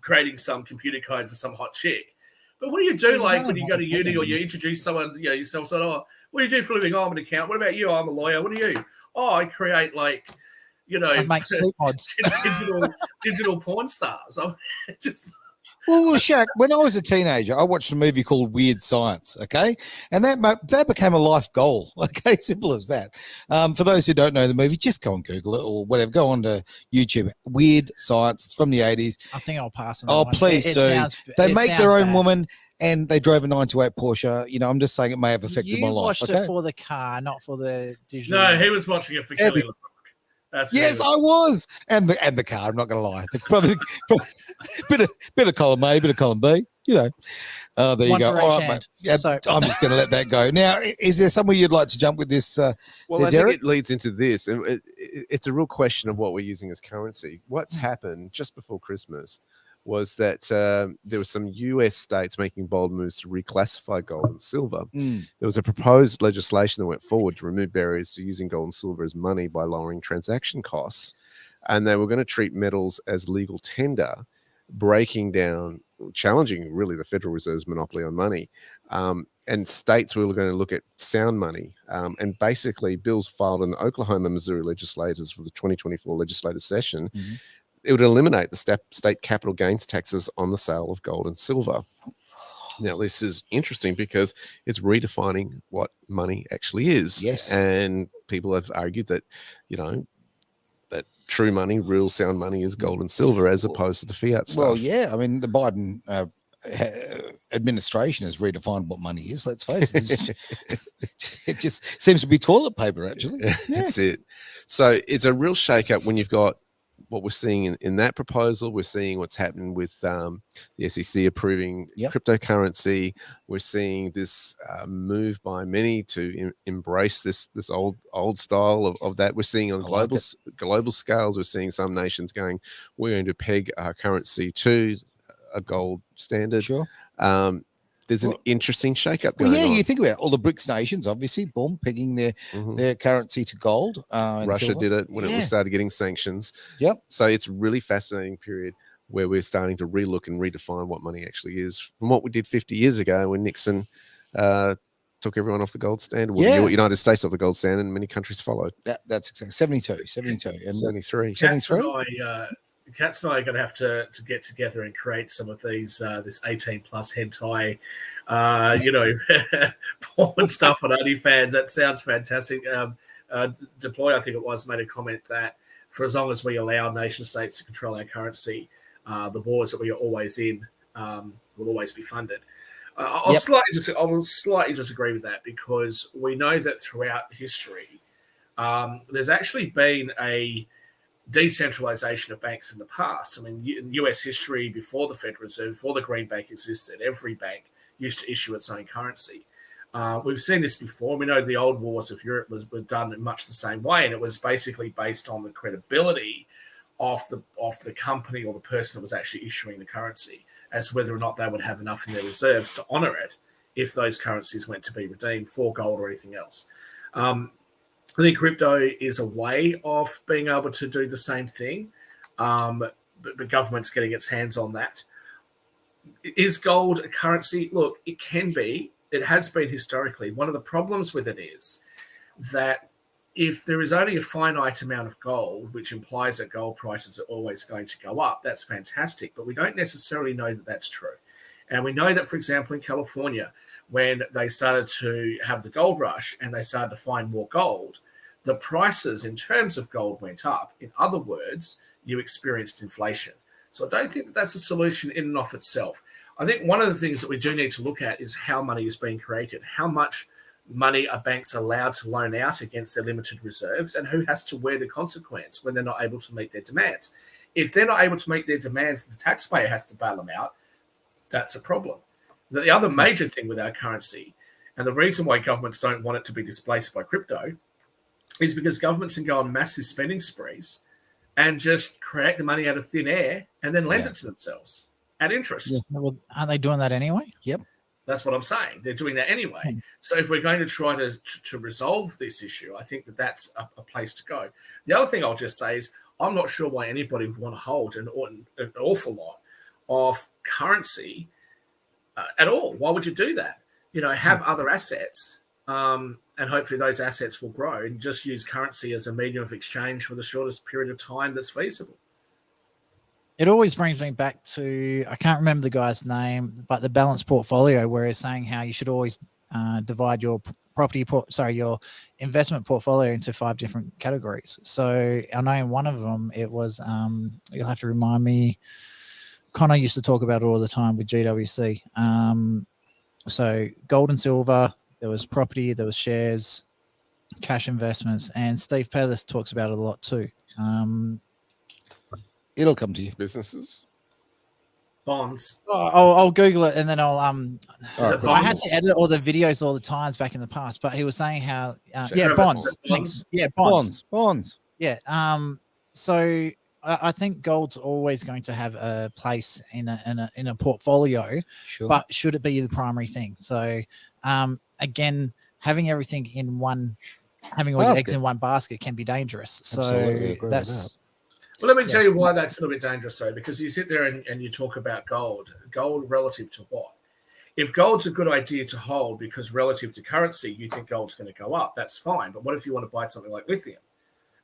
creating some computer code for some hot chick. But what do you do, like, when you go to uni or you introduce someone, yourself, so, oh, what do you do for a living? Oh, I'm an accountant. What about you? Oh, I'm a lawyer. What do you? Oh, I create, like, I make sleep mods. digital porn stars. I'm just... Well, Shaq, when I was a teenager, I watched a movie called Weird Science, okay? And that became a life goal, okay? Simple as that. For those who don't know the movie, just go and Google it or whatever. Go on to YouTube. Weird Science. It's from the 80s. I think I'll pass on that one. Please do. They make their own woman, and they drove a 928 Porsche. I'm just saying it may have affected my life. You watched it for the car, not for the digital. No, he was watching it for Kelly LeBrock. Yes, I was, and the car. I'm not going to lie. Probably bit of column A, bit of column B. There you go. All right, mate. Yeah, so, I'm just going to let that go. Now, is there somewhere you'd like to jump with this? Well, I think it leads into this, and it's a real question of what we're using as currency. What's happened just before Christmas was that there were some US states making bold moves to reclassify gold and silver. There was a proposed legislation that went forward to remove barriers to using gold and silver as money by lowering transaction costs. And they were going to treat metals as legal tender, challenging really the Federal Reserve's monopoly on money. And states were going to look at sound money. And basically bills filed in the Oklahoma, Missouri legislators for the 2024 legislative session, it would eliminate the state capital gains taxes on the sale of gold and silver. Now, this is interesting because it's redefining what money actually is. Yes. And people have argued that, that true money, real sound money is gold and silver as opposed to the fiat stuff. Well, yeah. I mean, the Biden administration has redefined what money is. Let's face it. It just seems to be toilet paper, actually. That's it. So it's a real shake-up when you've got what we're seeing in that proposal. We're seeing what's happening with the SEC approving cryptocurrency. We're seeing this move by many to embrace this old style of that. We're seeing on global scales, we're seeing some nations going, we're going to peg our currency to a gold standard. Sure. There's an interesting shake-up going on. You think about it. All the BRICS nations, obviously, pegging their currency to gold. Russia did it when it started getting sanctions. Yep. So it's a really fascinating period where we're starting to relook and redefine what money actually is from what we did 50 years ago when Nixon took everyone off the gold standard. Well, the United States off the gold standard, and many countries followed. That's exactly 72, and 73. Katz and I are going to have to get together and create some of these, this 18 plus hentai, porn stuff on OnlyFans. That sounds fantastic. Deploy, I think it was, made a comment that for as long as we allow nation states to control our currency, the wars that we are always in will always be funded. I will slightly disagree with that, because we know that throughout history, there's actually been a decentralization of banks in the past. I mean, in US history, before the Federal Reserve, before the Green Bank existed, every bank used to issue its own currency. We've seen this before. We know the old wars of Europe were done in much the same way, and it was basically based on the credibility of the company or the person that was actually issuing the currency, as to whether or not they would have enough in their reserves to honor it if those currencies went to be redeemed for gold or anything else. I think crypto is a way of being able to do the same thing, but the government's getting its hands on that. Is gold a currency? Look, it can be. It has been historically. One of the problems with it is that if there is only a finite amount of gold, which implies that gold prices are always going to go up, that's fantastic. But we don't necessarily know that that's true. And we know that, for example, in California, when they started to have the gold rush and they started to find more gold, the prices in terms of gold went up. In other words, you experienced inflation. So I don't think that that's a solution in and of itself. I think one of the things that we do need to look at is how money is being created, how much money are banks allowed to loan out against their limited reserves, and who has to wear the consequence when they're not able to meet their demands. If they're not able to meet their demands, the taxpayer has to bail them out. That's a problem. The other major thing with our currency, and the reason why governments don't want it to be displaced by crypto, is because governments can go on massive spending sprees and just create the money out of thin air and then lend it to themselves at interest. Yeah. Well, aren't they doing that anyway? Yep. That's what I'm saying. They're doing that anyway. So if we're going to try to resolve this issue, I think that that's a place to go. The other thing I'll just say is I'm not sure why anybody would want to hold an awful lot of currency at all. Why would you do that? Have other assets, and hopefully those assets will grow, and just use currency as a medium of exchange for the shortest period of time that's feasible. It always brings me back to, I can't remember the guy's name, but the balanced portfolio, where he's saying how you should always divide your your investment portfolio into 5 different categories. So I know in one of them, it was, you'll have to remind me, Connor used to talk about it all the time with GWC. So gold and silver, there was property, there was shares, cash investments, and Steve Pettis talks about it a lot too. It'll come to you. Businesses. Bonds. I'll Google it, and then I'll Right, I had to edit all the videos all the times back in the past, but he was saying how bonds. Thanks. Yeah, bonds. Yeah. So I think gold's always going to have a place in a portfolio, Sure. but should it be the primary thing? So again, having everything in one, having all your eggs in one basket can be dangerous. So Absolutely agree that's with that. Well, let me tell you why that's a little bit dangerous, though, because you sit there and you talk about gold relative to what? If gold's a good idea to hold because relative to currency, you think gold's going to go up, that's fine. But what if you want to buy something like lithium?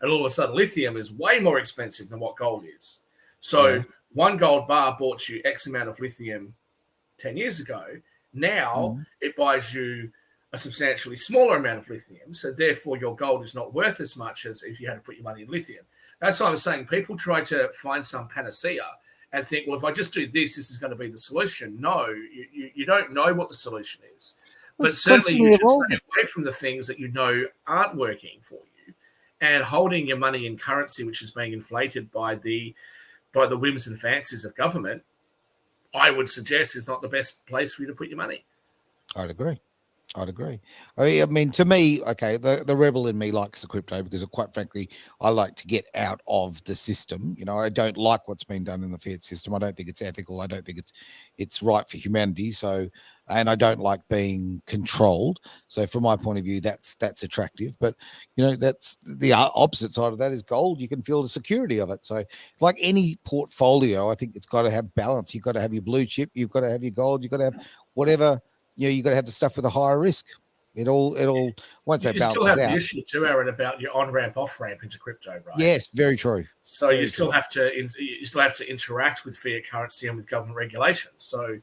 And all of a sudden, lithium is way more expensive than what gold is. So one gold bar bought you X amount of lithium 10 years ago. Now it buys you a substantially smaller amount of lithium. So therefore, your gold is not worth as much as if you had to put your money in lithium. That's why I'm saying people try to find some panacea and think, well, if I just do this, this is going to be the solution. No, you don't know what the solution is. But certainly you should stay away from the things that you know aren't working for you. And holding your money in currency, which is being inflated by the whims and fancies of government, I would suggest is not the best place for you to put your money. I'd agree. I mean, to me, okay, the rebel in me likes the crypto because, quite frankly, I like to get out of the system. I don't like what's been done in the fiat system. I don't think it's ethical. I don't think it's right for humanity. So, and I don't like being controlled. So, from my point of view, that's attractive. But that's the opposite side of that is gold. You can feel the security of it. So, like any portfolio, I think it's got to have balance. You've got to have your blue chip. You've got to have your gold. You've got to have whatever. You got to have the stuff with a higher risk. It all once that balances out. You still have the issue too, Aaron, about your on ramp, off ramp into crypto, right? Yes, very true. So you still have to interact with fiat currency and with government regulations. So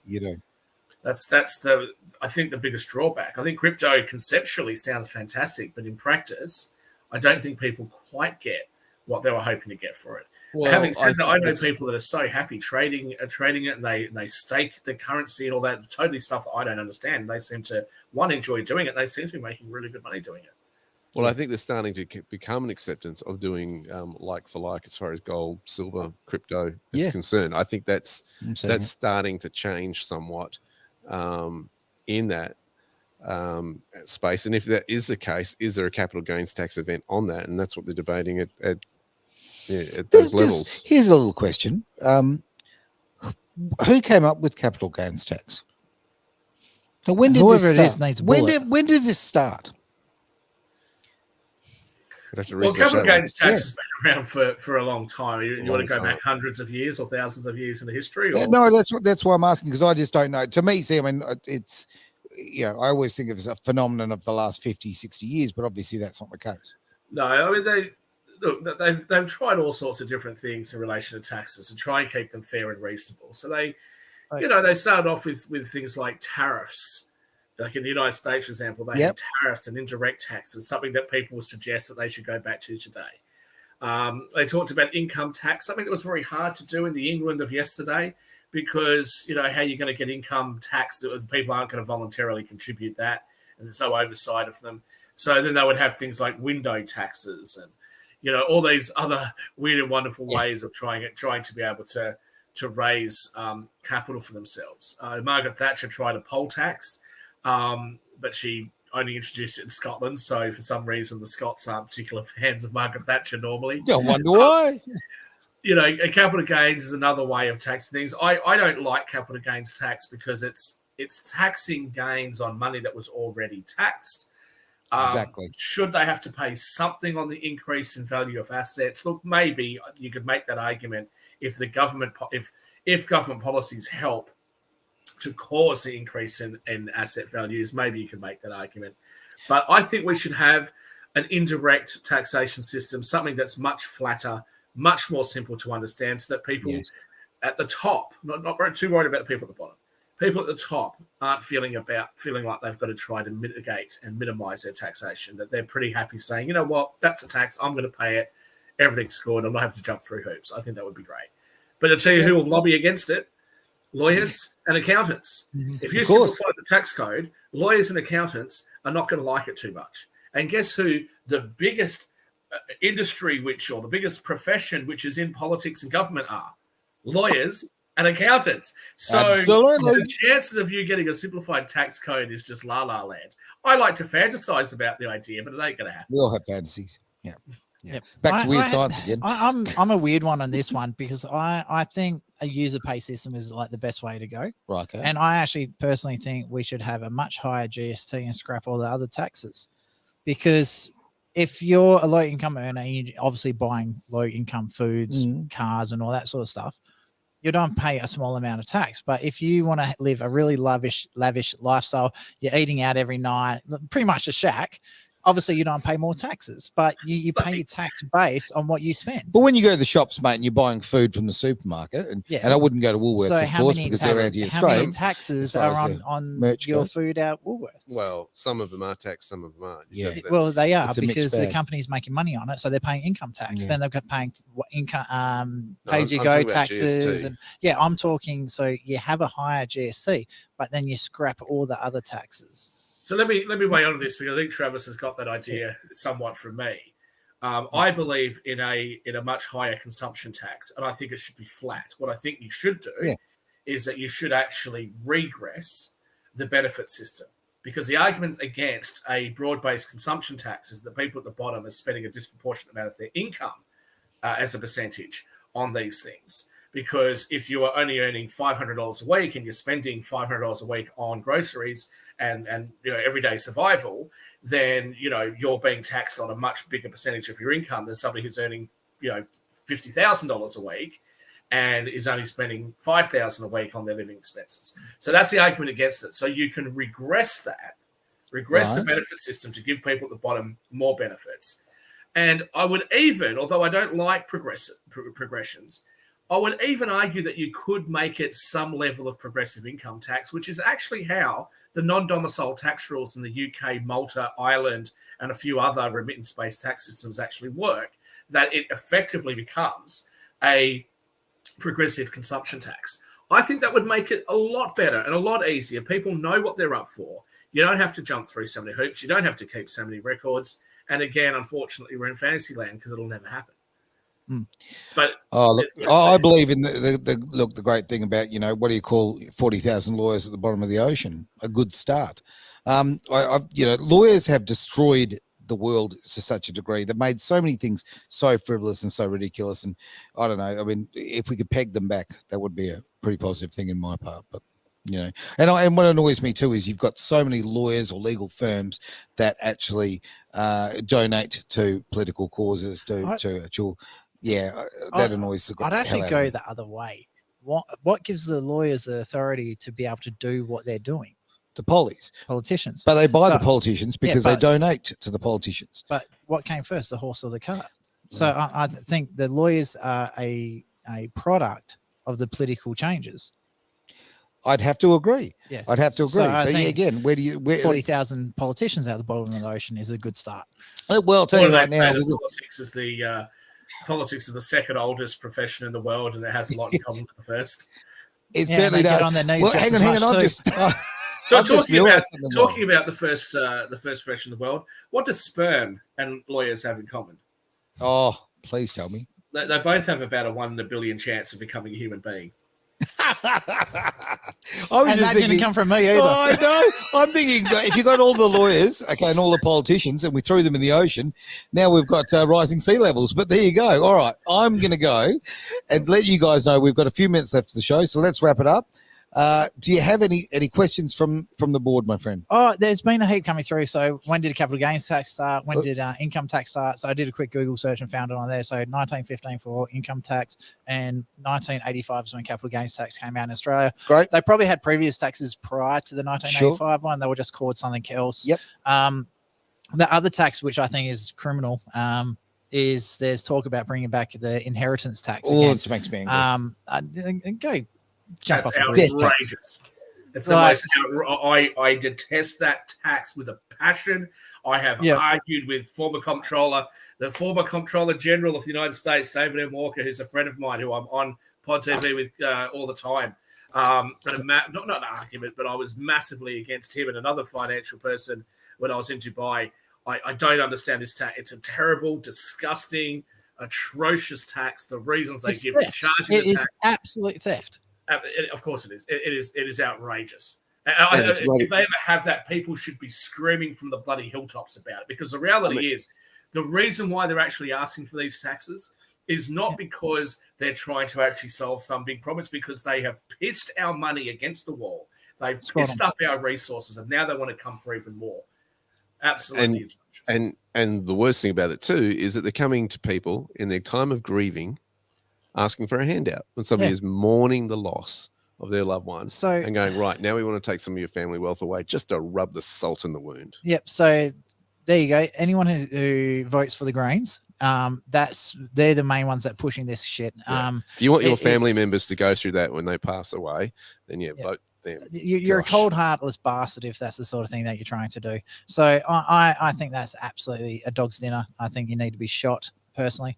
that's I think the biggest drawback. I think crypto conceptually sounds fantastic, but in practice, I don't think people quite get what they were hoping to get for it. Well, Having said that, I know that's- people that are so happy trading it, and they stake the currency and all that, totally stuff that I don't understand. They seem to enjoy doing it. They seem to be making really good money doing it. Well, I think there's starting to become an acceptance of doing like for like as far as gold, silver, crypto is concerned. I think that's starting to change somewhat in that space. And if that is the case, is there a capital gains tax event on that? And that's what they're debating at those levels. Here's a little question. Who came up with capital gains tax? So when did Whoever this it is start? needs a bullet. When did this start? Well, capital gains tax has been around for a long time. You want to go back hundreds of years or thousands of years in the history? Or? No, that's why I'm asking, because I just don't know. To me, see, I mean, it's, I always think of it as a phenomenon of the last 50, 60 years, but obviously that's not the case. No, I mean, they've tried all sorts of different things in relation to taxes to try and keep them fair and reasonable. So they started off with things like tariffs. Like in the United States, for example, they have tariffs and indirect taxes, something that people would suggest that they should go back to today. They talked about income tax, something that was very hard to do in the England of yesterday, because, how you're going to get income tax, people aren't going to voluntarily contribute that, and there's no oversight of them. So then they would have things like window taxes and, all these other weird and wonderful ways of trying to be able to raise capital for themselves. Margaret Thatcher tried a poll tax. But she only introduced it in Scotland, so for some reason the Scots aren't particular fans of Margaret Thatcher normally. Don't wonder why. A capital gains is another way of taxing things. I don't like capital gains tax because it's taxing gains on money that was already taxed. Exactly. Should they have to pay something on the increase in value of assets? Look, maybe you could make that argument if the government policies help to cause the increase in asset values, maybe you could make that argument. But I think we should have an indirect taxation system, something that's much flatter, much more simple to understand, so that people at the top, not too worried about the people at the bottom, people at the top aren't feeling like they've got to try to mitigate and minimize their taxation, that they're pretty happy saying, you know what, that's a tax, I'm going to pay it, everything's good, I'm not having to jump through hoops. I think that would be great. But I'll tell you who will lobby against it: lawyers and accountants. If you simplify the tax code, lawyers and accountants are not going to like it too much. And guess who the biggest industry or the biggest profession which is in politics and government are? Lawyers and accountants. So absolutely, the chances of you getting a simplified tax code is just la la land. I like to fantasize about the idea, but it ain't going to happen. We all have fantasies. Yeah. Back to weird science again. I'm a weird one on this one, because I think a user pay system is like the best way to go. Right. Okay. And I actually personally think we should have a much higher GST and scrap all the other taxes, because if you're a low income earner and you're obviously buying low income foods, cars, and all that sort of stuff, you don't pay a small amount of tax. But if you want to live a really lavish lifestyle, you're eating out every night, pretty much a shack, obviously you don't pay more taxes, but you pay your tax based on what you spend. But when you go to the shops, mate, and you're buying food from the supermarket, and I wouldn't go to Woolworths, of course, because they're anti-Australian. How many taxes are on your food at Woolworths? Well, some of them are taxed, some of them aren't. Yeah. Well, they are, because the company's making money on it, so they're paying income tax. Yeah. Then they've got paying income, pay-as-you-go taxes, and I'm talking. So you have a higher GST, but then you scrap all the other taxes. So let me weigh on this, because I think Travis has got that idea somewhat from me. I believe in a much higher consumption tax, and I think it should be flat. What I think you should do is that you should actually regress the benefit system, because the argument against a broad-based consumption tax is that people at the bottom are spending a disproportionate amount of their income as a percentage on these things. Because if you are only earning $500 a week and you're spending $500 a week on groceries and everyday survival, then you're being taxed on a much bigger percentage of your income than somebody who's earning $50,000 a week and is only spending $5,000 a week on their living expenses. So that's the argument against it. So you can regress the benefit system to give people at the bottom more benefits. And I would even, although I don't like progressions, I would even argue that you could make it some level of progressive income tax, which is actually how the non-domicile tax rules in the UK, Malta, Ireland, and a few other remittance-based tax systems actually work. that it effectively becomes a progressive consumption tax. I think that would make it a lot better and a lot easier. People know what they're up for. You don't have to jump through so many hoops. You don't have to keep so many records. And again, unfortunately, we're in fantasy land because it'll never happen. But I believe in the great thing about, what do you call 40,000 lawyers at the bottom of the ocean? A good start. Lawyers have destroyed the world to such a degree. They've made so many things so frivolous and so ridiculous. And I don't know. I mean, if we could peg them back, that would be a pretty positive thing in my part. But and what annoys me too is you've got so many lawyers or legal firms that actually donate to political causes. That annoys the I'd hell actually out go of me. the other way. What gives the lawyers the authority to be able to do what they're doing? The Politicians. But they buy the politicians because they donate to the politicians. But what came first, the horse or the cart? So I think the lawyers are a product of the political changes. I'd have to agree. Yeah, I'd have to agree. So but again, where 40,000 politicians out the bottom of the ocean is a good start. Well, I'll tell you right now, politics is the second oldest profession in the world, and it has a lot in common with the first. It certainly does. On their knees well, hang on. Talking about the first profession in the world, what does sperm and lawyers have in common? Oh, please tell me. They both have about a 1 in a billion chance of becoming a human being. Didn't come from me either. Oh, I know. I'm thinking if you got all the lawyers, and all the politicians, and we threw them in the ocean, now we've got rising sea levels. But there you go. All right, I'm going to go and let you guys know we've got a few minutes left of the show, so let's wrap it up. Do you have any questions from the board, my friend? Oh, there's been a heap coming through. So when did capital gains tax start? When did income tax start? So I did a quick Google search and found it on there. So 1915 for income tax and 1985 is when capital gains tax came out in Australia. Great. They probably had previous taxes prior to the 1985 one. They were just called something else. Yep. The other tax, which I think is criminal, is there's talk about bringing back the inheritance tax again. This makes me angry. Go. Jump That's off outrageous. It's the most I detest that tax with a passion. I have argued with the former Comptroller General of the United States, David M. Walker, who's a friend of mine who I'm on Pod TV with all the time. Not an argument, but I was massively against him and another financial person when I was in Dubai. I don't understand this tax. It's a terrible, disgusting, atrocious tax. The reasons they give for charging the tax. It is absolute theft. Of course it is. It is outrageous. If they ever have that, people should be screaming from the bloody hilltops about it, because the reality is the reason why they're actually asking for these taxes is not because they're trying to actually solve some big problem. It's because they have pissed our money against the wall. They've pissed up our resources, and now they want to come for even more. Absolutely. And the worst thing about it too is that they're coming to people in their time of grieving, asking for a handout when somebody is mourning the loss of their loved one, and going, right, now we want to take some of your family wealth away just to rub the salt in the wound. Yep. So there you go. Anyone who votes for the Greens, they're the main ones that are pushing this shit. If you want your family members to go through that when they pass away, then vote them. You're a cold, heartless bastard if that's the sort of thing that you're trying to do. So I think that's absolutely a dog's dinner. I think you need to be shot personally.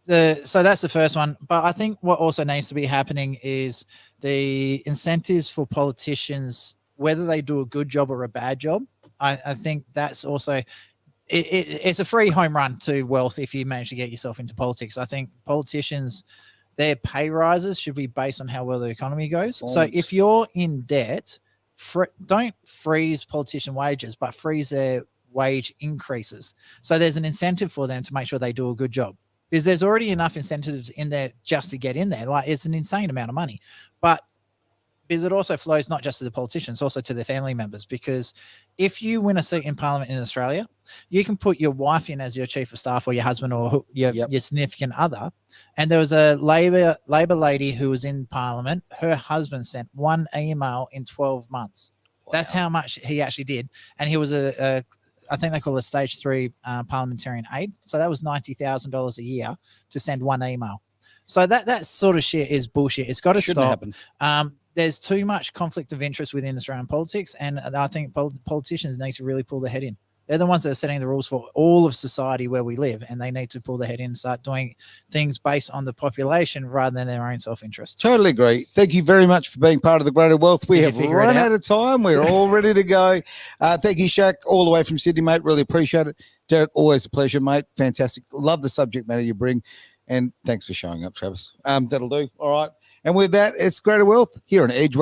So that's the first one. But I think what also needs to be happening is the incentives for politicians, whether they do a good job or a bad job. I think that's also it's a free home run to wealth if you manage to get yourself into politics. I think politicians, their pay rises should be based on how well the economy goes. So if you're in debt, don't freeze politician wages, but freeze their wage increases. So there's an incentive for them to make sure they do a good job. Because there's already enough incentives in there just to get in there. Like, it's an insane amount of money. But because it also flows not just to the politicians, also to their family members. Because if you win a seat in Parliament in Australia, you can put your wife in as your chief of staff, or your husband, or your significant other. And there was a Labor lady who was in Parliament. Her husband sent one email in 12 months. Wow. That's how much he actually did. And he was I think they call it stage 3 parliamentarian aid. So that was $90,000 a year to send one email. So that sort of shit is bullshit. It's got to stop. There's too much conflict of interest within Australian politics, and I think politicians need to really pull their head in. They're the ones that are setting the rules for all of society where we live, and they need to pull their head in and start doing things based on the population rather than their own self-interest. Totally agree. Thank you very much for being part of the Greater Wealth. We Did you have figure it run out? out of time. We're all ready to go. Thank you, Shaq, all the way from Sydney, mate. Really appreciate it. Derek, always a pleasure, mate. Fantastic. Love the subject matter you bring. And thanks for showing up, Travis. That'll do. All right. And with that, it's Greater Wealth here on Edge Radio.